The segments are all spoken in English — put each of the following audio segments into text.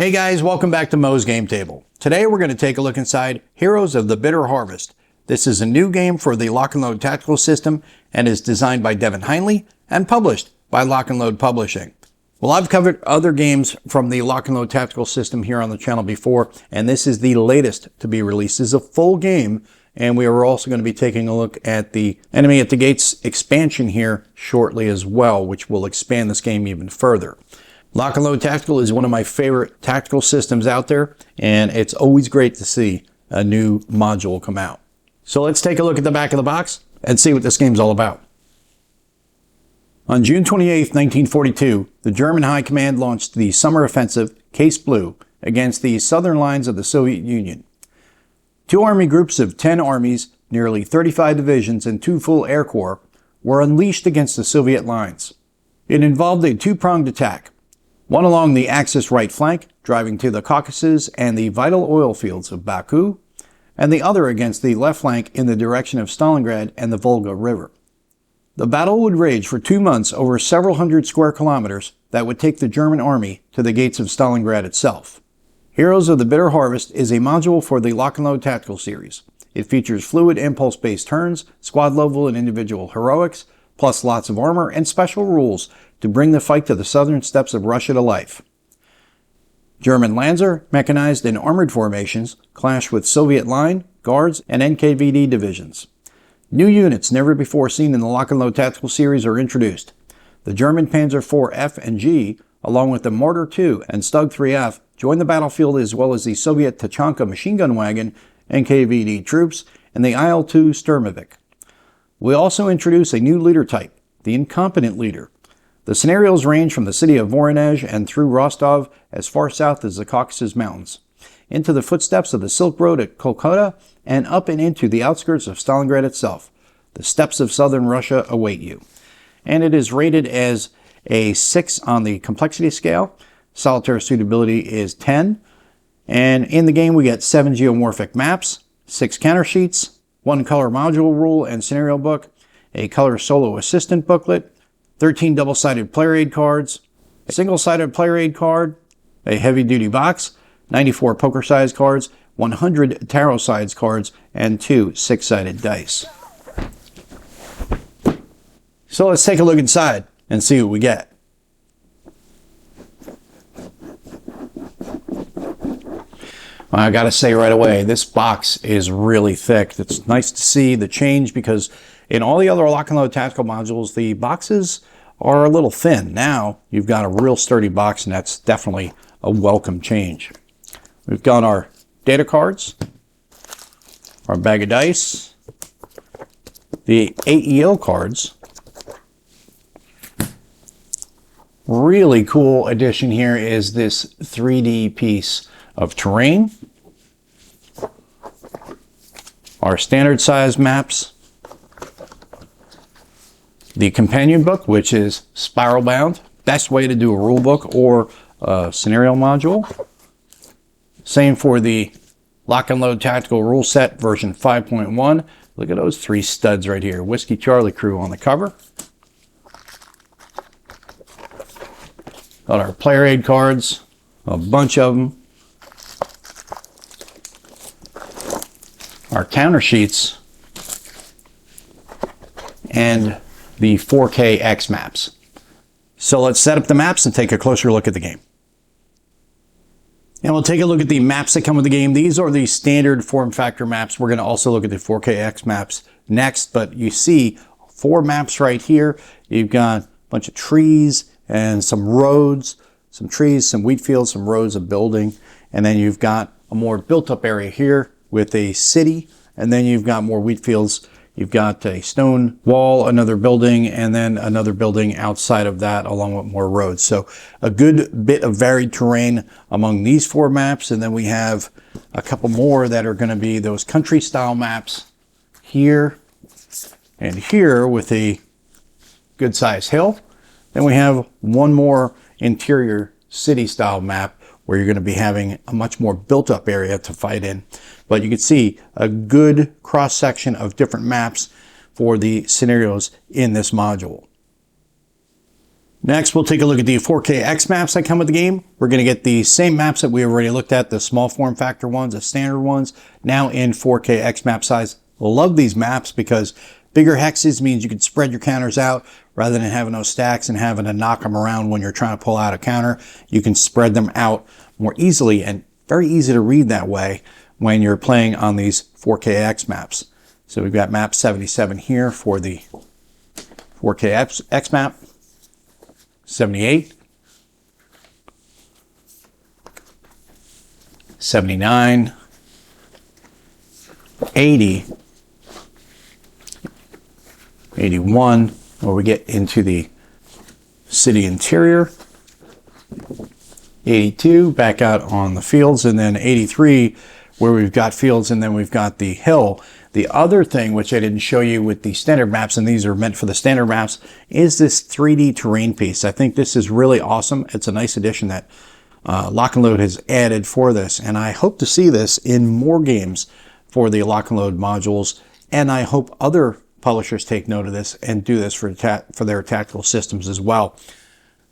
Hey guys, welcome back to Mo's Game Table. Today we're going to take a look inside Heroes of the Bitter Harvest. This is a new game for the Lock and Load Tactical System and is designed by Devin Heinley and published by Lock and Load Publishing. Well, I've covered other games from the Lock and Load Tactical System here on the channel before, and this is the latest to be released. This is a full game, and we are also going to be taking a look at the Enemy at the Gates expansion here shortly as well, which will expand this game even further. Lock and Load Tactical is one of my favorite tactical systems out there, and it's always great to see a new module come out. So let's take a look at the back of the box and see what this game's all about. On June 28, 1942, the German High Command launched the Summer Offensive, Case Blue, against the southern lines of the Soviet Union. Two army groups of 10 armies, nearly 35 divisions, and 2 full air corps were unleashed against the Soviet lines. It involved a two-pronged attack. One along the Axis right flank, driving to the Caucasus and the vital oil fields of Baku, and the other against the left flank in the direction of Stalingrad and the Volga River. The battle would rage for 2 months over several hundred square kilometers that would take the German army to the gates of Stalingrad itself. Heroes of the Bitter Harvest is a module for the Lock and Load Tactical series. It features fluid impulse-based turns, squad level and individual heroics, plus lots of armor and special rules to bring the fight to the southern steppes of Russia to life. German Lanzer, mechanized and armored formations, clash with Soviet Line, Guards, and NKVD divisions. New units never before seen in the Lock and Load Tactical series are introduced. The German Panzer IV F and G, along with the Mortar II and Stug 3F, join the battlefield, as well as the Soviet Tachanka machine gun wagon, NKVD troops, and the IL-2 Sturmovik. We also introduce a new leader type, the Incompetent Leader. The scenarios range from the city of Voronezh and through Rostov as far south as the Caucasus Mountains, into the footsteps of the Silk Road at Kolkata, and up and into the outskirts of Stalingrad itself. The steppes of southern Russia await you. And it is rated as a 6 on the complexity scale. Solitaire suitability is 10. And in the game we get 7 geomorphic maps, 6 counter sheets, 1 color module rule and scenario book, a color solo assistant booklet, 13 double-sided player aid cards, a single-sided player aid card, a heavy-duty box, 94 poker-sized cards, 100 tarot-sized cards, and 2 6-sided dice. So let's take a look inside and see what we get. I gotta say right away, this box is really thick. It's nice to see the change because in all the other Lock and Load Tactical modules, the boxes are a little thin. Now you've got a real sturdy box, and that's definitely a welcome change. We've got our data cards, our bag of dice, the AEO cards. Really cool addition here is this 3D piece of terrain, our standard size maps, the companion book, which is spiral bound, best way to do a rule book or a scenario module. Same for the Lock and Load Tactical Rule Set version 5.1. Look at those 3 studs right here. Whiskey Charlie Crew on the cover. Got our player aid cards, a bunch of them. Our counter sheets, and the 4K X maps. So let's set up the maps and take a closer look at the game. And we'll take a look at the maps that come with the game. These are the standard form factor maps. We're going to also look at the 4K X maps next, but you see 4 maps right here. You've got a bunch of trees and some roads, some trees, some wheat fields, some roads, a building, and then you've got a more built up area here with a city, and then you've got more wheat fields. You've got a stone wall, another building, and then another building outside of that along with more roads. So a good bit of varied terrain among these 4 maps. And then we have a couple more that are going to be those country style maps here and here with a good sized hill. Then we have one more interior city style map where you're going to be having a much more built up area to fight in. But you can see a good cross section of different maps for the scenarios in this module. Next, we'll take a look at the 4KX maps that come with the game. We're going to get the same maps that we already looked at, the small form factor ones, the standard ones, now in 4KX map size. Love these maps because bigger hexes means you can spread your counters out rather than having those stacks and having to knock them around when you're trying to pull out a counter. You can spread them out more easily and very easy to read that way when you're playing on these 4KX maps. So we've got map 77 here for the 4KX map. 78, 79, 80, 81, where we get into the city interior, 82, back out on the fields, and then 83, where we've got fields and then we've got the hill. The other thing, which I didn't show you with the standard maps, and these are meant for the standard maps, is this 3D terrain piece. I think this is really awesome. It's a nice addition that Lock and Load has added for this, and I hope to see this in more games for the Lock and Load modules, and I hope other publishers take note of this and do this for their tactical systems as well.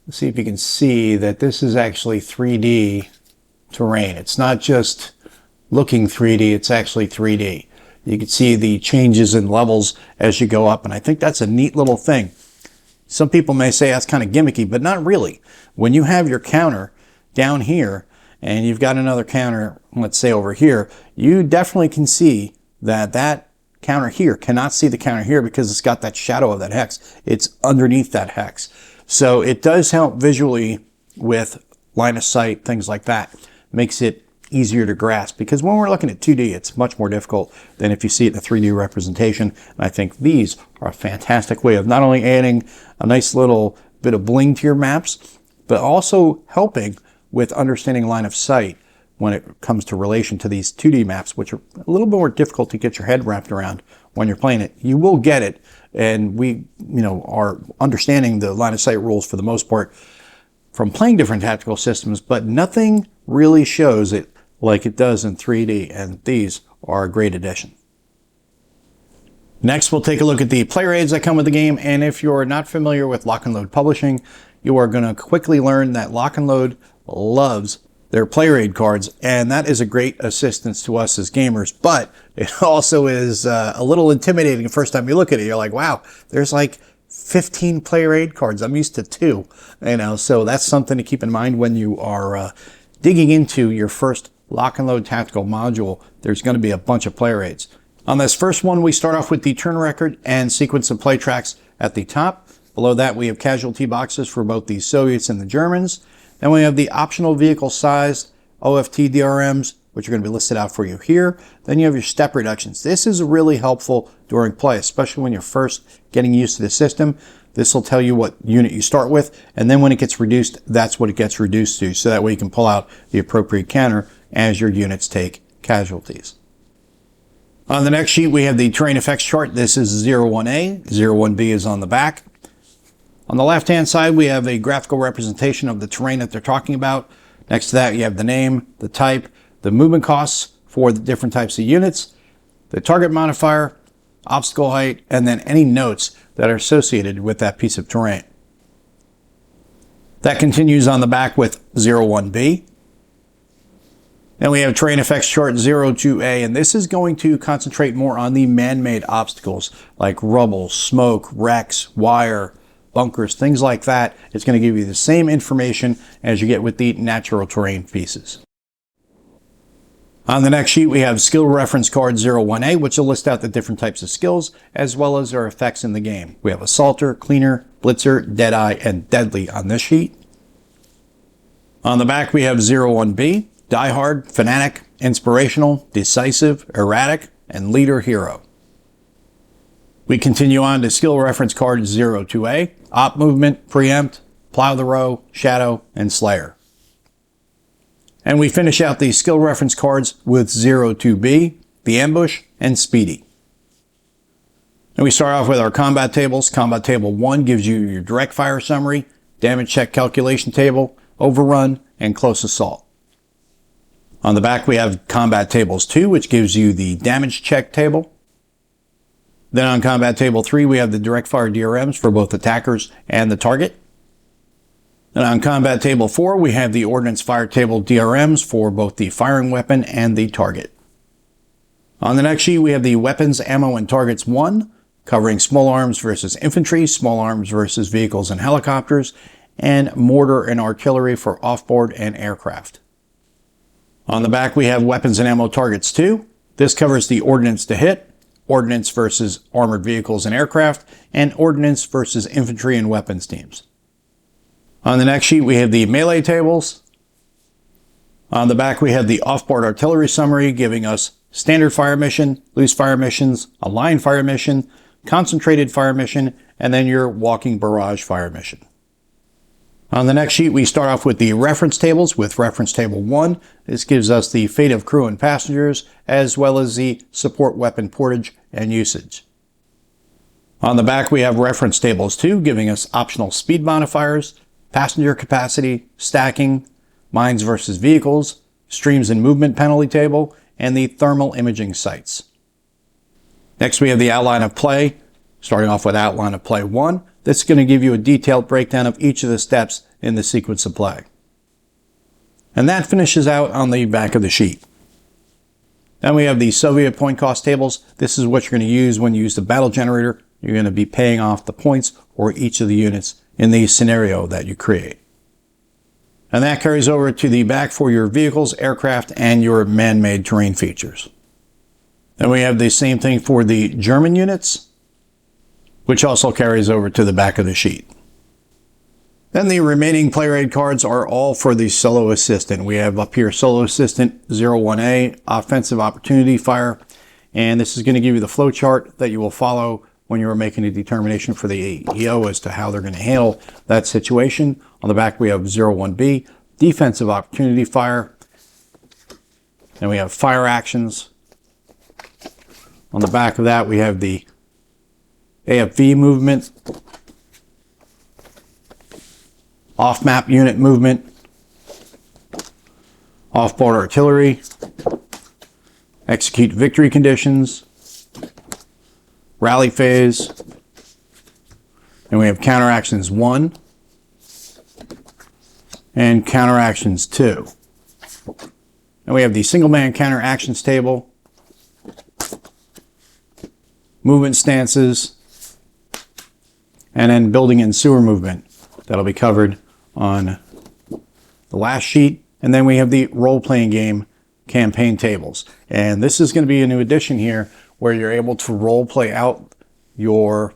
Let's see if you can see that this is actually 3D terrain. It's not just looking 3D, it's actually 3D. You can see the changes in levels as you go up, and I think that's a neat little thing. Some people may say that's kind of gimmicky, but not really. When you have your counter down here, and you've got another counter, let's say over here, you definitely can see that that counter here cannot see the counter here because it's got that shadow of that hex. It's underneath that hex. So it does help visually with line of sight, things like that. Makes it easier to grasp, because when we're looking at 2D, it's much more difficult than if you see it in a 3D representation. And I think these are a fantastic way of not only adding a nice little bit of bling to your maps, but also helping with understanding line of sight when it comes to relation to these 2D maps, which are a little bit more difficult to get your head wrapped around when you're playing it. You will get it, and we, are understanding the line of sight rules for the most part from playing different tactical systems, but nothing really shows it like it does in 3D, and these are a great addition. Next, we'll take a look at the player aids that come with the game, and if you're not familiar with Lock and Load Publishing, you are going to quickly learn that Lock and Load loves their player aid cards, and that is a great assistance to us as gamers, but it also is a little intimidating the first time you look at it. You're like, wow, there's like 15 player aid cards. I'm used to 2, so that's something to keep in mind when you are digging into your first Lock and Load tactical module. There's going to be a bunch of player aids. On this first one, we start off with the turn record and sequence of play tracks at the top. Below that, we have casualty boxes for both the Soviets and the Germans. Then we have the optional vehicle size OFT DRMs, which are going to be listed out for you here. Then you have your step reductions. This is really helpful during play, especially when you're first getting used to the system. This will tell you what unit you start with, and then when it gets reduced, that's what it gets reduced to, so that way you can pull out the appropriate counter as your units take casualties. On the next sheet, we have the terrain effects chart. This is 01A, 01B is on the back. On the left-hand side, we have a graphical representation of the terrain that they're talking about. Next to that, you have the name, the type, the movement costs for the different types of units, the target modifier, obstacle height, and then any notes that are associated with that piece of terrain. That continues on the back with 01B. Then we have terrain effects chart 02A, and this is going to concentrate more on the man-made obstacles like rubble, smoke, wrecks, wire, bunkers, things like that. It's going to give you the same information as you get with the natural terrain pieces. On the next sheet, we have skill reference card 01A, which will list out the different types of skills, as well as their effects in the game. We have Assaulter, Cleaner, Blitzer, Deadeye, and Deadly on this sheet. On the back, we have 01B, Die Hard, Fanatic, Inspirational, Decisive, Erratic, and Leader Hero. We continue on to skill reference card 02A, Op Movement, Preempt, Plow the Row, Shadow, and Slayer. And we finish out the skill reference cards with 02B, the Ambush, and Speedy. And we start off with our combat tables. Combat table 1 gives you your direct fire summary, damage check calculation table, overrun, and close assault. On the back, we have combat tables 2, which gives you the damage check table. Then on combat table 3, we have the direct fire DRMs for both attackers and the target. And on Combat Table 4, we have the Ordnance Fire Table DRMs for both the firing weapon and the target. On the next sheet, we have the Weapons, Ammo, and Targets 1, covering small arms versus infantry, small arms versus vehicles and helicopters, and mortar and artillery for offboard and aircraft. On the back, we have Weapons and Ammo Targets 2. This covers the Ordnance to Hit, Ordnance versus armored vehicles and aircraft, and Ordnance versus infantry and weapons teams. On the next sheet, we have the melee tables. On the back, we have the offboard artillery summary giving us standard fire mission, loose fire missions, a line fire mission, concentrated fire mission, and then your walking barrage fire mission. On the next sheet, we start off with the reference tables with reference table 1. This gives us the fate of crew and passengers, as well as the support weapon portage and usage. On the back, we have reference tables 2, giving us optional speed modifiers, passenger capacity, stacking, mines versus vehicles, streams and movement penalty table, and the thermal imaging sites. Next, we have the outline of play. Starting off with outline of play 1, this is going to give you a detailed breakdown of each of the steps in the sequence of play. And that finishes out on the back of the sheet. Then we have the Soviet point cost tables. This is what you're going to use when you use the battle generator. You're going to be paying off the points for each of the units in the scenario that you create. And that carries over to the back for your vehicles, aircraft, and your man-made terrain features. Then we have the same thing for the German units, which also carries over to the back of the sheet. Then the remaining player aid cards are all for the Solo Assistant. We have up here Solo Assistant 01A, Offensive Opportunity Fire, and this is going to give you the flow chart that you will follow when you are making a determination for the AEO as to how they're going to handle that situation. On the back, we have 01B, Defensive Opportunity Fire. Then we have Fire Actions. On the back of that, we have the AFV movement, off-map unit movement, off-board artillery, execute victory conditions, rally phase, and we have counteractions 1 and counteractions 2. And we have the single man counteractions table, movement stances, and then building and sewer movement. That'll be covered on the last sheet. And then we have the role-playing game campaign tables. And this is going to be a new addition here where you're able to role-play out your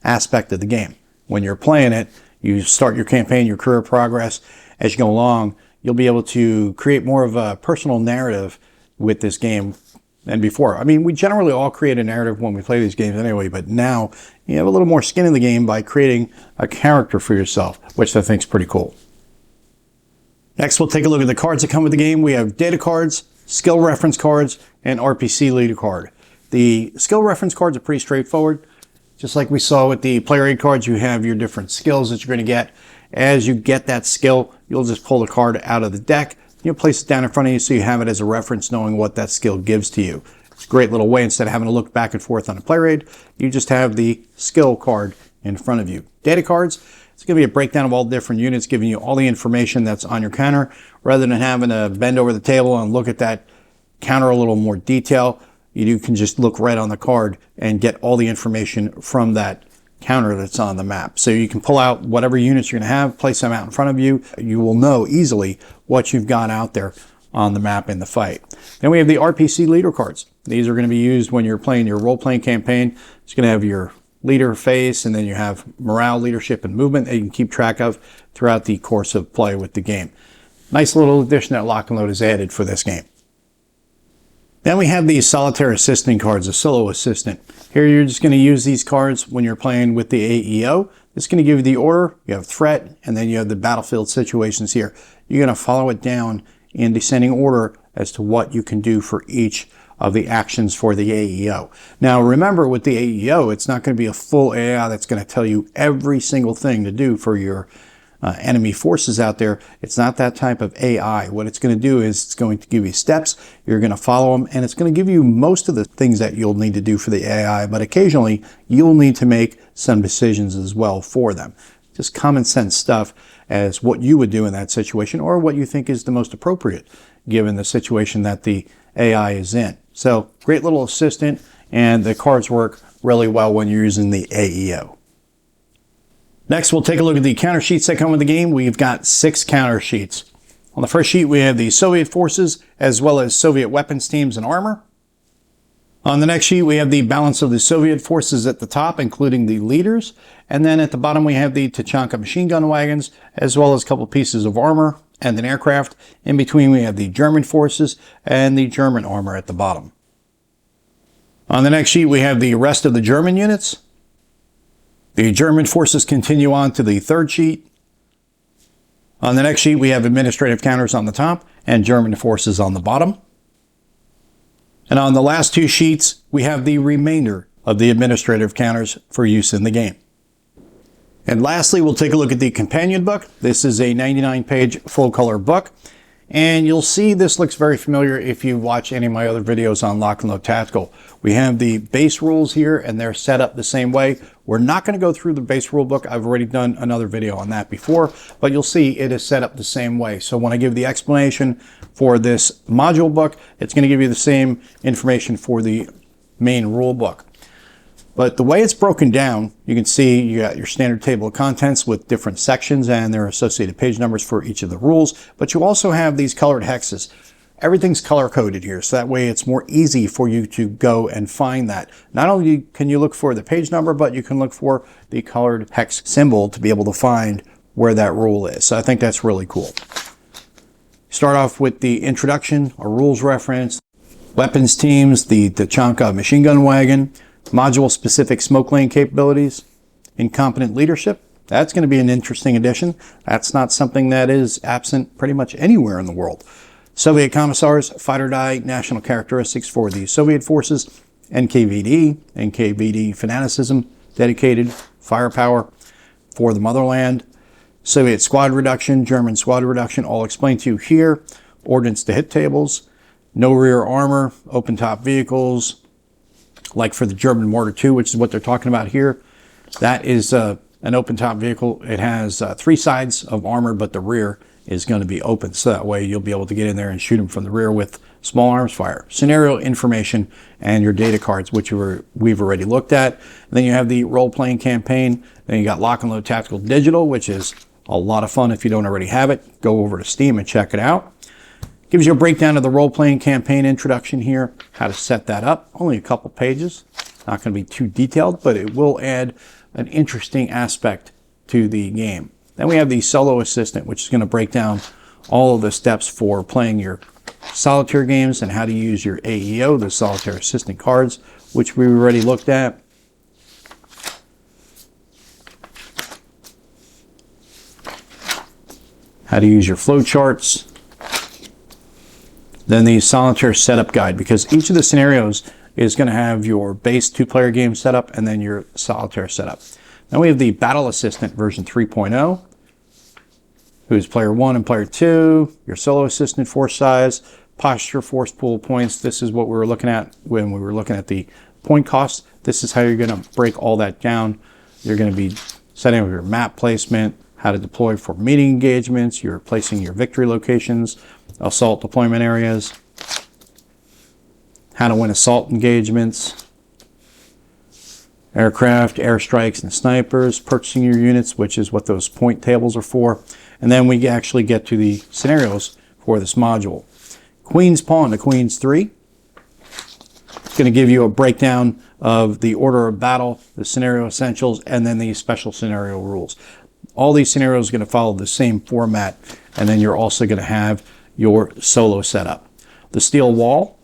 aspect of the game. When you're playing it, you start your campaign, your career progress. As you go along, you'll be able to create more of a personal narrative with this game than before. I mean, we generally all create a narrative when we play these games anyway, but now you have a little more skin in the game by creating a character for yourself, which I think is pretty cool. Next, we'll take a look at the cards that come with the game. We have data cards, skill reference cards, and RPC leader card. The skill reference cards are pretty straightforward. Just like we saw with the player aid cards, you have your different skills that you're going to get. As you get that skill, you'll just pull the card out of the deck. You'll place it down in front of you so you have it as a reference, knowing what that skill gives to you. It's a great little way. Instead of having to look back and forth on a player aid, you just have the skill card in front of you. Data cards, it's going to be a breakdown of all the different units, giving you all the information that's on your counter. Rather than having to bend over the table and look at that counter a little more detail, you can just look right on the card and get all the information from that counter that's on the map. So you can pull out whatever units you're going to have, place them out in front of you. You will know easily what you've got out there on the map in the fight. Then we have the RPC leader cards. These are going to be used when you're playing your role-playing campaign. It's going to have your leader face, and then you have morale, leadership, and movement that you can keep track of throughout the course of play with the game. Nice little addition that Lock and Load has added for this game. Then we have the Solitaire Assistant cards, a Solo Assistant. Here you're just going to use these cards when you're playing with the AEO. It's going to give you the order, you have threat, and then you have the battlefield situations here. You're going to follow it down in descending order as to what you can do for each of the actions for the AEO. Now remember, with the AEO, it's not going to be a full AI that's going to tell you every single thing to do for your enemy forces out there. It's not that type of AI. What it's going to do is it's going to give you steps, you're going to follow them, and it's going to give you most of the things that you'll need to do for the AI, but occasionally you'll need to make some decisions as well for them. just common sense stuff as what you would do in that situation or what you think is the most appropriate given the situation that the AI is in. So great little assistant, and the cards work really well when you're using the AEO. Next, we'll take a look at the counter sheets that come with the game. We've got 6 counter sheets. On the first sheet, we have the Soviet forces as well as Soviet weapons teams and armor. On the next sheet, we have the balance of the Soviet forces at the top, including the leaders. And then at the bottom, we have the Tachanka machine gun wagons, as well as a couple pieces of armor and an aircraft. In between, we have the German forces and the German armor at the bottom. On the next sheet, we have the rest of the German units. The German forces continue on to the third sheet. On the next sheet, we have administrative counters on the top and German forces on the bottom. And on the last 2 sheets, we have the remainder of the administrative counters for use in the game. And lastly, we'll take a look at the companion book. This is a 99-page full-color book. And you'll see this looks very familiar if you watch any of my other videos on Lock and Load Tactical. We have the base rules here, and they're set up the same way. We're not going to go through the base rule book. I've already done another video on that before, but you'll see it is set up the same way. So when I give the explanation for this module book, it's going to give you the same information for the main rule book. But the way it's broken down, you can see you got your standard table of contents with different sections and their associated page numbers for each of the rules. But you also have these colored hexes. Everything's color coded here, so that way it's more easy for you to go and find that. Not only can you look for the page number, but you can look for the colored hex symbol to be able to find where that rule is. So I think that's really cool. Start off with the introduction, a rules reference, weapons teams, the Tachanka machine gun wagon, module-specific smoke lane capabilities, incompetent leadership. That's going to be an interesting addition. That's not something that is absent pretty much anywhere in the world. Soviet commissars, fighter die, national characteristics for the Soviet forces, NKVD fanaticism, dedicated firepower for the motherland, Soviet squad reduction, German squad reduction, all explained to you here, ordnance to hit tables, no rear armor, open top vehicles, like for the German Mortar II, which is what they're talking about here. That is an open top vehicle. It has 3 sides of armor, but the rear is going to be open. So that way you'll be able to get in there and shoot them from the rear with small arms fire. Scenario information and your data cards, which we've already looked at. And then you have the role-playing campaign. Then you got Lock and Load Tactical Digital, which is a lot of fun if you don't already have it. Go over to Steam and check it out. Gives you a breakdown of the role-playing campaign introduction here, how to set that up. Only a couple pages. Not going to be too detailed, but it will add an interesting aspect to the game. Then we have the Solo Assistant, which is going to break down all of the steps for playing your solitaire games and how to use your AEO, the Solitaire Assistant cards, which we already looked at. How to use your flow charts. Then the Solitaire Setup Guide, because each of the scenarios is going to have your base 2-player game setup and then your Solitaire setup. Now we have the Battle Assistant version 3.0, who's player 1 and player 2, your Solo Assistant force size, posture, force pool points. This is what we were looking at when we were looking at the point costs. This is how you're going to break all that down. You're going to be setting up your map placement, how to deploy for meeting engagements, you're placing your victory locations, assault deployment areas, how to win assault engagements, aircraft, airstrikes, and snipers, purchasing your units, which is what those point tables are for. And then we actually get to the scenarios for this module. Queen's Pawn to Queen's 3. It's going to give you a breakdown of the order of battle, the scenario essentials, and then the special scenario rules. All these scenarios are going to follow the same format, and then you're also going to have your solo setup. The Steel Wall.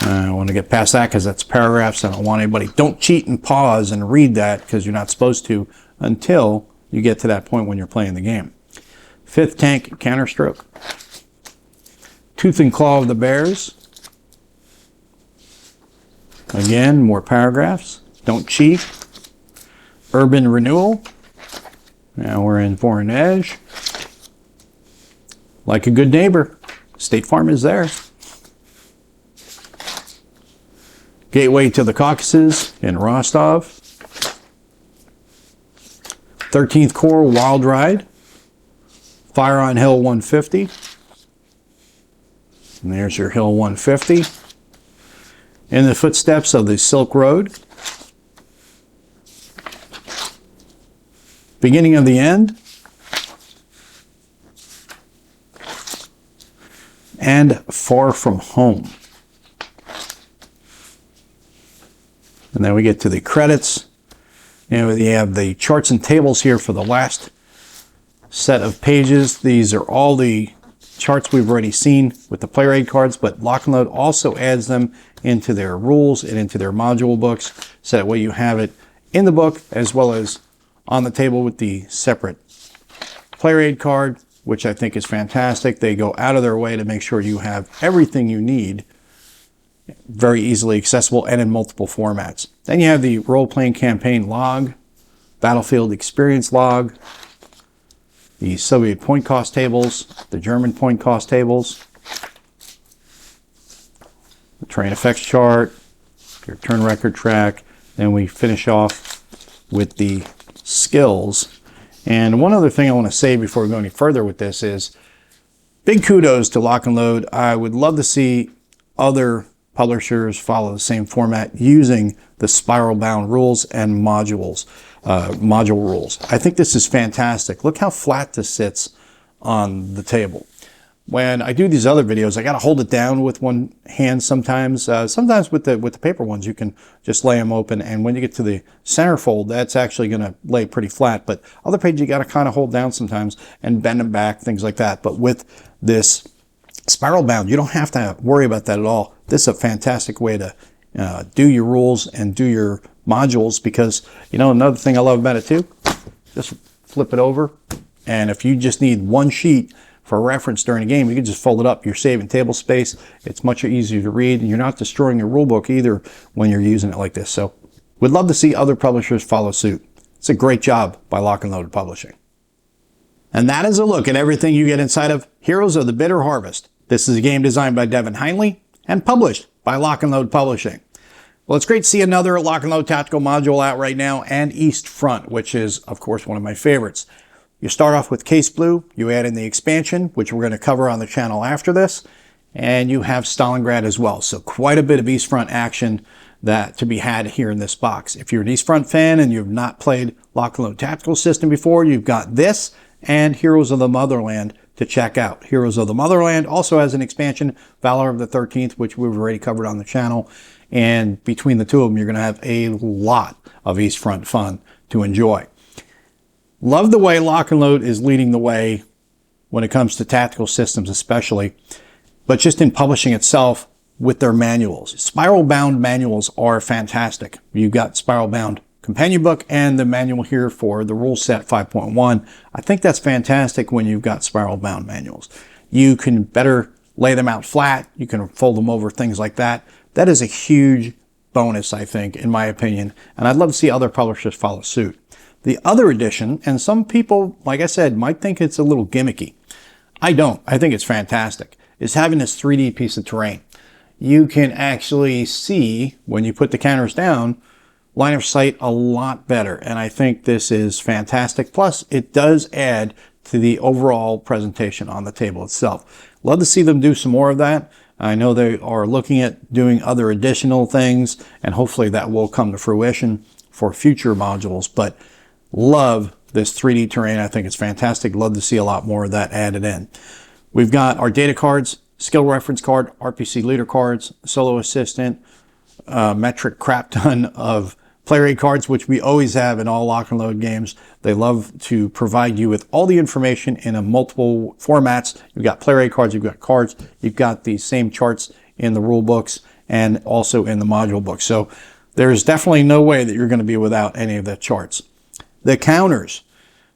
I want to get past that because that's paragraphs. I don't want anybody. Don't cheat and pause and read that because you're not supposed to until you get to that point when you're playing the game. 5th Tank Counterstroke. Tooth and Claw of the Bears. Again, more paragraphs. Don't cheat. Urban Renewal. Now we're in Foreign Edge. Like a Good Neighbor. State Farm is there. Gateway to the Caucasus in Rostov. 13th Corps Wild Ride, Fire on Hill 150, and there's your Hill 150. In the footsteps of the Silk Road, Beginning of the End, and Far From Home. And then we get to the credits. And we have the charts and tables here for the last set of pages. These are all the charts we've already seen with the player aid cards, but Lock and Load also adds them into their rules and into their module books, so that way you have it in the book as well as on the table with the separate player aid card, which I think is fantastic. They go out of their way to make sure you have everything you need very easily accessible and in multiple formats. Then you have the role-playing campaign log, battlefield experience log, the Soviet point cost tables, the German point cost tables, the terrain effects chart, your turn record track. Then we finish off with the skills. And one other thing I want to say before we go any further with this is big kudos to Lock and Load. I would love to see other publishers follow the same format using the spiral bound rules and module rules. I think this is fantastic. Look how flat this sits on the table. When I do these other videos, I got to hold it down with one hand sometimes. Sometimes with the paper ones, you can just lay them open. And when you get to the centerfold, that's actually going to lay pretty flat. But other pages, you got to kind of hold down sometimes and bend them back, things like that. But with this spiral bound, you don't have to worry about that at all. This is a fantastic way to do your rules and do your modules, because, you know, another thing I love about it too, just flip it over. And if you just need one sheet for reference during a game, you can just fold it up. You're saving table space. It's much easier to read, and you're not destroying your rule book either when you're using it like this. So we'd love to see other publishers follow suit. It's a great job by Lock and Load Publishing. And that is a look at everything you get inside of Heroes of the Bitter Harvest. This is a game designed by Devin Heinley and published by Lock and Load Publishing. Well, it's great to see another Lock and Load tactical module out right now, and East Front, which is, of course, one of my favorites. You start off with Case Blue, you add in the expansion, which we're going to cover on the channel after this, and you have Stalingrad as well. So quite a bit of East Front action that to be had here in this box. If you're an East Front fan and you've not played Lock and Load Tactical System before, you've got this and Heroes of the Motherland to check out. Heroes of the Motherland also has an expansion, Valor of the 13th, which we've already covered on the channel. And between the two of them, you're going to have a lot of East Front fun to enjoy. Love the way Lock and Load is leading the way when it comes to tactical systems especially, but just in publishing itself with their manuals. Spiral bound manuals are fantastic. You've got spiral bound companion book and the manual here for the rule set 5.1. I think that's fantastic when you've got spiral bound manuals. You can better lay them out flat. You can fold them over, things like that. That is a huge bonus, I think, in my opinion. And I'd love to see other publishers follow suit. The other edition, and some people, like I said, might think it's a little gimmicky. I don't. I think it's fantastic, is having this 3D piece of terrain. You can actually see, when you put the counters down, line of sight a lot better. And I think this is fantastic. Plus, it does add to the overall presentation on the table itself. Love to see them do some more of that. I know they are looking at doing other additional things, and hopefully that will come to fruition for future modules. But love this 3D terrain. I think it's fantastic. Love to see a lot more of that added in. We've got our data cards, skill reference card, RPC leader cards, solo assistant, metric crap ton of player aid cards, which we always have in all Lock and Load games. They love to provide you with all the information in a multiple formats. You've got player aid cards, you've got cards, you've got the same charts in the rule books and also in the module books. So there's definitely no way that you're going to be without any of the charts. The counters,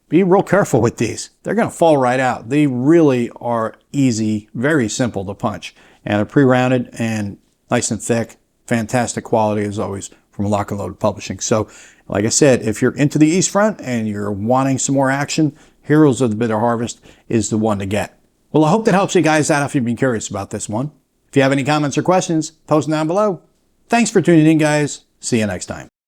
be real careful with these. They're going to fall right out. They really are easy, very simple to punch. And they're pre-rounded and nice and thick. Fantastic quality as always from Lock and Load Publishing. So, like I said, if you're into the East Front and you're wanting some more action, Heroes of the Bitter Harvest is the one to get. Well, I hope that helps you guys out if you've been curious about this one. If you have any comments or questions, post them down below. Thanks for tuning in, guys. See you next time.